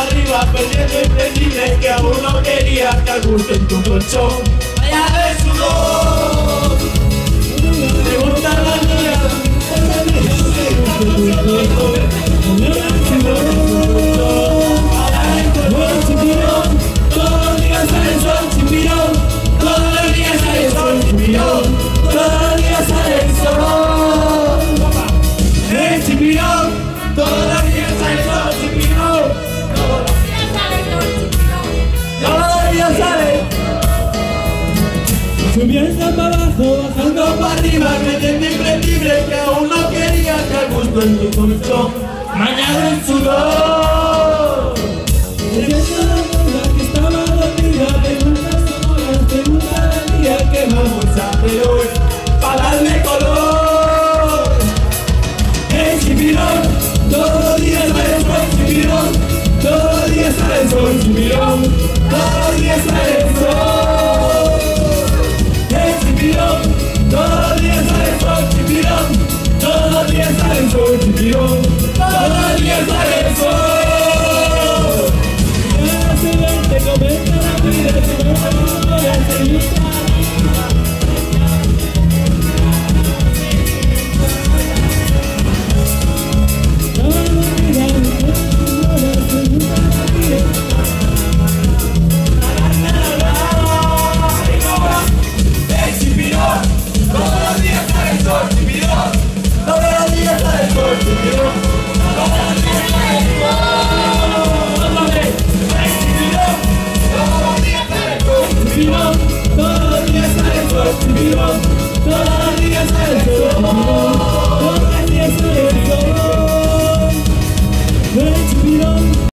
para arriba, perdiendo imprescindible que aún no quería que al gusto en tu colchón. Vaya de sudor. Te gustan las niñas, todos los días sale el sol, chimpirón. Todos los días sale el sol, chimpirón. Todos los días sale el sol. Chimpirón. Todos los días sale el sol, chimpirón. Todos los días sale el sol, chimpirón. Todos los días sale. Subiendo para abajo, bajando para arriba, creyendo imprescindible que aún no quería que al gusto en tu colchón. Mañana en sudor. Que estaba dormida, preguntas sonoras, pregunta la día que vamos a hacer hoy para darle color. Chimpirón, todos los días sale el sol, chimpirón. Todos los días sale el sol, chimpirón. Todos los días sale el sol. Chimpirón, todos los días sale el sol, chimpirón. Todos los días sale el sol, chimpirón. Todos los días sale el sol. Comenta la vida, se me va a Chimpirón, todos los días sale el sol, chimpirón. Todos los días sale el sol, chimpirón. Todos los días sale el sol. Todos los días sale el sol, chimpirón. Todos los días sale el sol, chimpirón. Todos los días sale el sol. Todos los días sale el sol. Chimpirón.